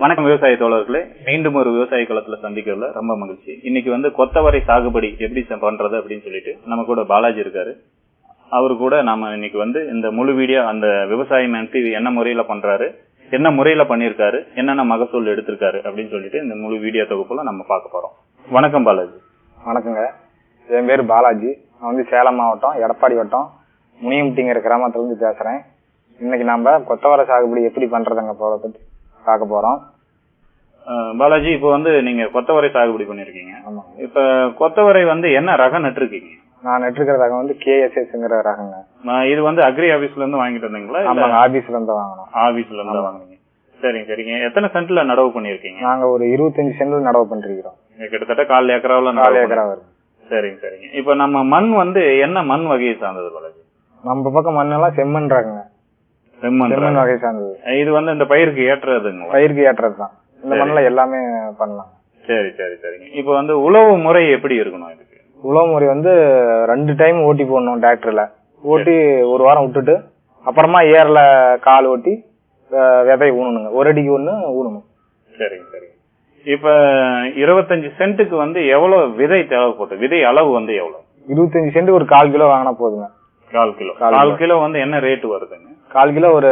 வணக்கம் விவசாய தோழர்களே, மீண்டும் ஒரு விவசாய களத்துல சந்திக்கிறதுல ரொம்ப மகிழ்ச்சி. இன்னைக்கு கொத்தவரை சாகுபடி எப்படி பண்றது அப்படின்னு சொல்லிட்டு நம்ம கூட பாலாஜி இருக்காரு. அவரு கூட நாம இன்னைக்கு இந்த முழு வீடியோ அந்த விவசாயம் என்ன முறையில பண்றாரு, என்ன முறையில பண்ணிருக்காரு, என்னென்ன மகசூல் எடுத்திருக்காரு அப்படின்னு சொல்லிட்டு இந்த முழு வீடியோ தொகுப்புல நம்ம பார்க்க போறோம். வணக்கம் பாலாஜி. வணக்கங்க, என் பேர் பாலாஜி. நான் சேலம் மாவட்டம் எடப்பாடி வட்டம் முனியம்பட்டிங்கிற கிராமத்துல இருந்து பேசுறேன். இன்னைக்கு நாம கொத்தவரை சாகுபடி எப்படி பண்றதுங்க பத்தி பார்க்க போறோம். பாலாஜி, இப்போ நீங்க கொத்தவரை சாகுபடி பண்ணிருக்கீங்க. இப்ப கொத்தவரை என்ன ரகம் நட்டுருக்கீங்க? நான் நட்டுருக்கிற ரகம் KSSங்கிற ரகங்க. இது அக்ரி ஆபீஸ்ல இருந்து வாங்கிட்டு வந்தீங்களா? ஆமாங்க, ஆபீஸ்ல இருந்து வாங்கணும். ஆபீஸ்ல இருந்து வாங்குனீங்க. சரிங்க. எத்தனை சென்ட்ல நடவு பண்ணிருக்கீங்க? நாங்க ஒரு 25 சென்ட்ல நடவு பண்ணிருக்கிறோம். கிட்டத்தட்ட 1/4 ஏக்கராவுல. 1/4 ஏக்கரா வரும். சரிங்க. இப்ப நம்ம மண் என்ன மண் வகையை சார்ந்தது பாலாஜி? நம்ம பக்கம் மண்ணெல்லாம் செம்மண் ரகங்க. செம்மண் வகை சார்ந்தது. இது இந்த பயிருக்கு ஏற்றதுங்க. பயிருக்கு ஏற்றதுதான். இந்த மண்ணுல எல்லாமே பண்ணலாம். சரிங்க. இப்ப உழவு முறை எப்படி இருக்கணும் இதுக்கு? உழவு முறை 2 டைம் ஓட்டி போடணும். டிராக்டர்ல ஓட்டி ஒரு வாரம் விட்டுட்டு அப்புறமா ஏர்ல கால் ஓட்டி விதை ஊனணுங்க. ஒரு அடிக்கு ஒண்ணு ஊனணும். சரிங்க. இப்ப 25 சென்ட்டுக்கு எவ்வளவு விதை தேவைப்படும்? விதை அளவு எவ்வளவு? 25 சென்ட் ஒரு 1/4 கிலோ வாங்கினா போதுங்க. 1/4 கிலோ என்ன ரேட் வருதுங்க? 1/4 கிலோ ஒரு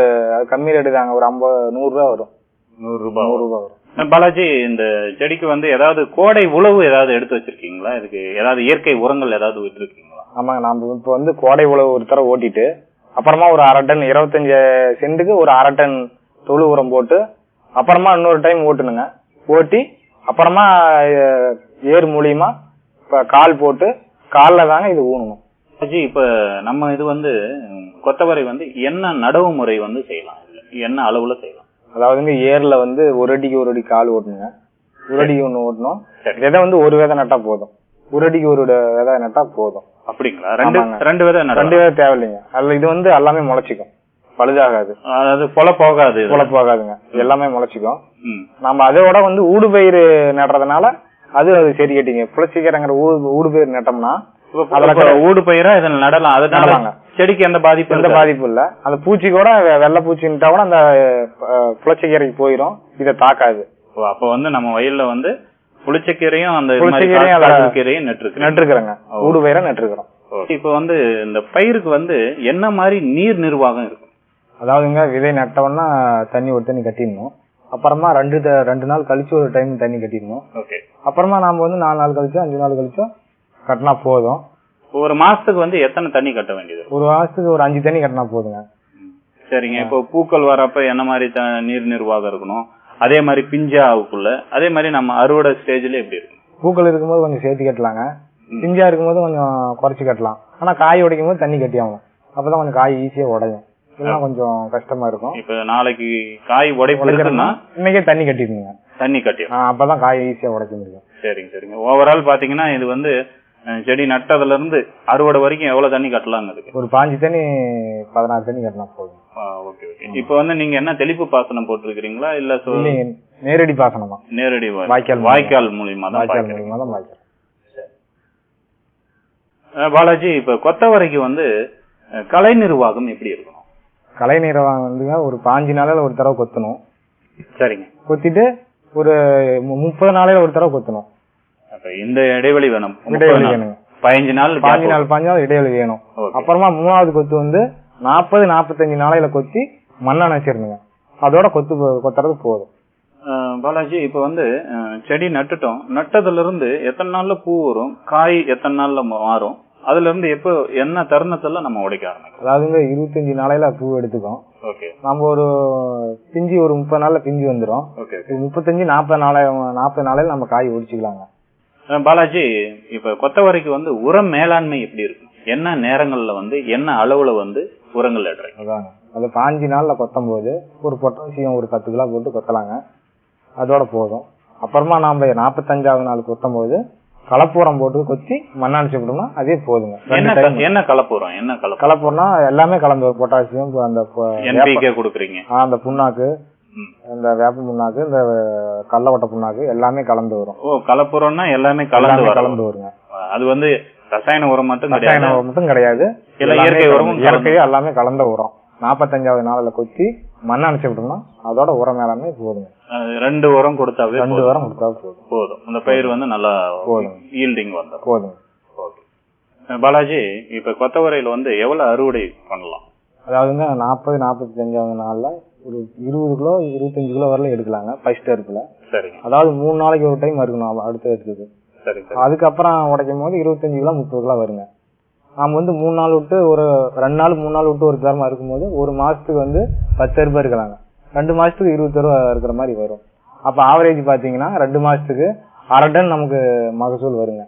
கம்மி ரேட்டு தாங்க. ஒரு 100 ரூபா வரும். 100 ரூபாய் வரும். பாலாஜி, இந்த செடிக்கு ஏதாவது கோடை உழவு ஏதாவது எடுத்து வச்சிருக்கீங்களா? இதுக்கு ஏதாவது இயற்கை உரங்கள் ஏதாவது விட்டுருக்கீங்களா? ஆமாங்க, நாம இப்ப கோடை உழவு ஒரு தடவை ஓட்டிட்டு அப்புறமா ஒரு 1/2 டன் 25 சென்ட்டுக்கு ஒரு 1/2 டன் தொழு உரம் போட்டு அப்புறமா இன்னொரு டைம் ஓட்டுனுங்க. ஓட்டி அப்புறமா ஏர் மூலியமா கால் போட்டு கால்ல தாங்க இது ஊனணும். இப்ப நம்ம இது கொத்தவரை என்ன நடவு முறை செய்யலாம், என்ன அளவுல செய்யலாம்? அதாவதுங்க ஏர்ல ஒரு அடிக்கு ஒரு அடி கால் ஓட்டணுங்க. ஒரு அடிக்கு ஒண்ணு ஓட்டணும். விதை ஒரு விதை நட்டா போதும். ஒரு அடிக்கு ஒரு விதை நட்டா போதும். அப்படிங்களா? ரெண்டு விதை தேவையில்லைங்க. அதுல இது எல்லாமே முளைச்சிக்கும், பழுதாகாது. அதாவது பொல போகாதுங்க. எல்லாமே முளைச்சிக்கும். நம்ம அதோட ஊடுபயிர் நடுறதுனால அது சரி கேட்டீங்க. புளிச்சிக்கிறங்கிற ஊடுபயிர் நட்டோம்னா ஊடு பயிரா இதில் நடலாம். அதனால செடிக்கு எந்த பாதிப்பு இல்ல. அந்த பூச்சி கூட வெள்ளை பூச்சின்ட்டா கூட அந்த புளிச்சக்கீரைக்கு போயிடும். இதை தாக்காது. அப்ப நம்ம வயல்ல புளிச்சக்கீரையும் அந்த கீரையும் நட்டுருக்கிறோங்க. ஊடு பயிரா நட்டுருக்கிறோம். இப்ப இந்த பயிருக்கு என்ன மாதிரி நீர் நிர்வாகம் இருக்கும்? அதாவதுங்க விதை நட்டோம்னா ஒரு தண்ணி கட்டிடணும். அப்புறமா 2 நாள் கழிச்சு ஒரு டைம் தண்ணி கட்டிடணும். அப்புறமா நாம 4 நாள் கழிச்சோ 5 நாள் கழிச்சோ கட்டினா போதும். ஒரு மாசத்துக்கு எத்தனை தண்ணி கட்ட வேண்டியது? ஒரு மாசத்துக்கு ஒரு 5 தண்ணி கட்டினா போதுங்க. சரிங்க. இப்போ பூக்கள் வரப்ப என்ன மாதிரி நீர் நிர்வாகம் இருக்கணும்? அதே மாதிரி பிஞ்சாவுக்குள்ள அதே மாதிரி நம்ம அறுவடை ஸ்டேஜ்ல எப்படி இருக்கும்? பூக்கள் இருக்கும்போது கொஞ்சம் சேர்த்து கட்டலாங்க. பிஞ்சா இருக்கும்போது கொஞ்சம் குறைச்சு கட்டலாம். ஆனா காய் உடைக்கும் போது தண்ணி கட்டி ஆகும். அப்பதான் கொஞ்சம் காய் ஈஸியா உடையும். இதெல்லாம் கொஞ்சம் கஷ்டமா இருக்கும். இப்ப நாளைக்கு காய் உடைப்புன்னா இன்னைக்கே தண்ணி கட்டிடுங்க. அப்பதான் காய் ஈஸியா உடைக்க முடியும். சரிங்க. ஓவரால் பாத்தீங்கன்னா இது செடி நட்டதுல இருந்து அறுவடை வரைக்கும் எவ்வளவு தண்ணி கட்டலாம்? ஒரு 5 தண்ணி 16 தண்ணி கட்டினா போதும். ஓகே. இப்ப நீங்க என்ன தெளிப்பு பாசனம் போட்டிருக்கீங்களா இல்ல நேரடி பாசனமா? நேரடி வாய்க்கால் மூலியமா தான் பாய்க்கிறோம். பாலாஜி, இப்ப கொத்தவரைக்கு கலை நிர்வாகம் எப்படி இருக்கணும்? கலை நிர்வாகம் ஒரு 5 நாளையில ஒரு தடவை கொத்தணும். சரிங்க. கொத்திட்டு ஒரு 30 நாளையில ஒரு தடவை கொத்தணும். இந்த இடைவெளி வேணும். 15 நாள் இடைவெளி வேணும். அப்புறமா 3வது கொத்து 40-45 நாளையில கொத்தி மண்ணை நனைச்சிருந்துங்க. அதோட கொத்துறது போதும். பாலாஜி, இப்ப செடி நட்டுட்டோம். நட்டதுல இருந்து எத்தனை நாள்ல பூ வரும், காய் எத்தனை நாள்ல மாறும், அதுல இருந்து எப்ப என்ன தருணத்துல நம்ம உடைக்க ஆரம்பிக்கும்? அதாவதுங்க 25 நாளையில பூ எடுத்துக்கோம். நம்ம ஒரு பிஞ்சு ஒரு 30 நாள்ல பிஞ்சு வந்துடும். 35-40 நாளையில நம்ம காய் ஒடிச்சுக்கலாங்க. பாலாஜி, இப்ப கொத்தவரைக்கு உரம் மேலாண்மை எப்படி இருக்கும்? என்ன நேரங்கள்ல என்ன அளவுல உரங்கள் இடுறீங்க? அதாங்க, அது 5 நாள்ல கொத்தும் போது ஒரு பொட்டாசியம் ஒரு 10 கிலோ போட்டு கொத்தலாங்க. அதோட போதும். அப்புறமா நாம 45வது நாள் கொத்தும் போது கலப்புரம் போட்டு கொத்தி மண்ணாணிச்சு விட்டோம்னா அதே போதுங்க. என்ன கலப்புரம்? கலப்புரம்னா எல்லாமே கலந்து வரும். பொட்டாசியம், அந்த NPK கொடுக்குறீங்க, அந்த புண்ணாக்கு, இந்த வேப்ப புண்ணாக்கு, இந்த கடலவட்ட புண்ணாக்கு எல்லாமே கலந்து வரும். கலப்புரம்னா எல்லாமே கலந்து வருங்க. அது ரசாயன உரம் மட்டும் கிடையாது. இயற்கை எல்லாமே கலந்த உரம். 45வது நாள்ல கொத்தி மண்ணை அணைச்சு விட்டோம்னா அதோட உரம் மேலாமே போதுங்க. 2 உரம் கொடுத்தாவே 2 உரம் கொடுத்தா போதும். அந்த பயிர் வந்து நல்லா ஈல்டிங் வந்துடும். போதும். ஓகே பாலாஜி, இப்ப கொத்தவரையில வந்து எவ்வளவு அறுவடை பண்ணலாம்? அதாவதுங்க 40-45 நாள்ல ஒரு 20 கிலோ 25 கிலோ வரல எடுக்கலாங்க ஃபர்ஸ்ட் அறுப்புல. சரிங்க. அதாவது 3 நாளைக்கு ஒரு டைம் இருக்கணும் அடுத்த எடுத்துக்கு. சரி. அதுக்கப்புறம் உடைக்கும் போது 25 கிலோ 30 கிலோ வருங்க. நாம வந்து 3 நாள் விட்டு ஒரு 2 நாள் 3 நாள் விட்டு ஒரு தரமா இருக்கும்போது ஒரு மாசத்துக்கு வந்து 10 அறுப்பு இருக்கலாங்க. 2 மாசத்துக்கு 20 அறுவா இருக்கிற மாதிரி வரும். அப்ப ஆவரேஜ் பாத்தீங்கன்னா 2 மாசத்துக்கு 1/2 டன் நமக்கு மகசூல் வருங்க.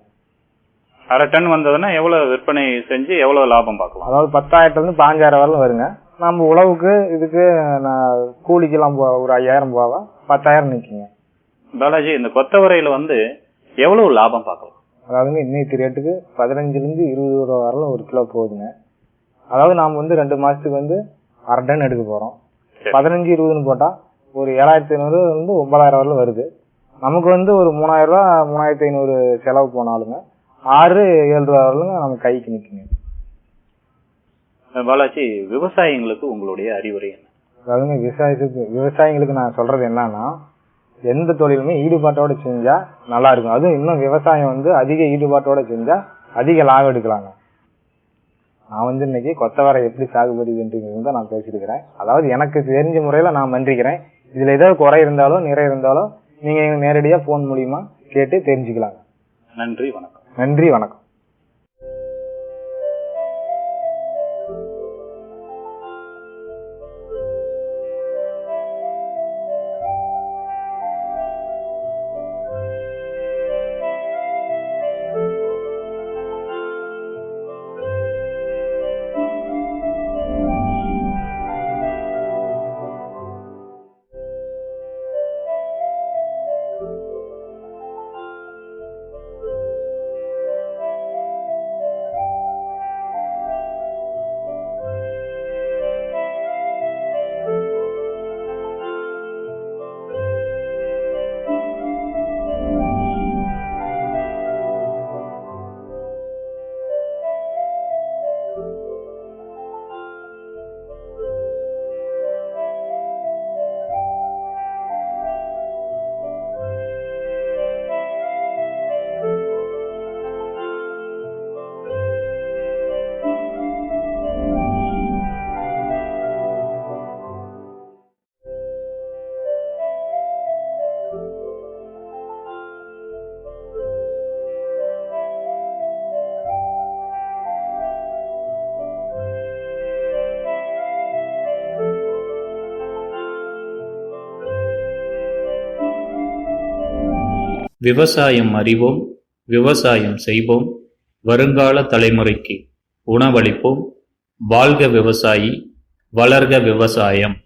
1/2 டன் வந்ததுன்னா எவ்வளவு விற்பனை செஞ்சு எவ்வளவு லாபம் பார்க்கலாம்? அதாவது 10,000 இருந்து 15,000 வரலும் வருங்க. நம்ம உழவுக்கு இதுக்கு கூலிக்கெல்லாம் ஒரு 5,000 போவா 10,000 நிக்குங்க. பாலாஜி, இந்த கொத்தவரையில வந்து எவ்வளவு லாபம் பார்க்கலாம்? அதாவதுங்க இன்னைக்கு ரேட்டுக்கு 15 இருந்து 20 ரூபா வரலும் ஒரு கிலோ போகுதுங்க. அதாவது நாம வந்து 2 மாசத்துக்கு வந்து 1/2 டன் எடுக்க போறோம். 15-20ன்னு போட்டா ஒரு 7,500 இருந்து 9,000 வரலும் வருது. நமக்கு வந்து ஒரு 3,000 ரூபா 3,500 செலவு போனாலுங்க 6-7 ரூபா வரலும் நம்ம கைக்கு நிக்குங்க. பாலாஜி, விவசாயிங்களுக்கு உங்களுடைய அறிவுரை என்ன? அதாவதுங்க விவசாயிங்களுக்கு நான் சொல்றது என்னன்னா, எந்த தொழிலுமே ஈடுபாட்டோட செஞ்சா நல்லா இருக்கும். அதுவும் இன்னும் விவசாயம் வந்து அதிக ஈடுபாட்டோட செஞ்சா அதிக லாபம் எடுக்கலாங்க. நான் வந்து இன்னைக்கு கொத்தவரை எப்படி சாகுபடி பண்றீங்க நான் பேசிருக்கிறேன். அதாவது எனக்கு தெரிஞ்ச முறையில நான் மன்றிக்கிறேன். இதுல ஏதாவது குறை இருந்தாலும் நிறை இருந்தாலும் நீங்க நேரடியா போன் மூலியமா கேட்டு தெரிஞ்சுக்கலாங்க. நன்றி, வணக்கம். நன்றி, வணக்கம். விவசாயம் அறிவோம், விவசாயம் செய்வோம், வருங்கால தலைமுறைக்கு உணவளிப்போம். வாழ்க விவசாயி, வளர்க விவசாயம்.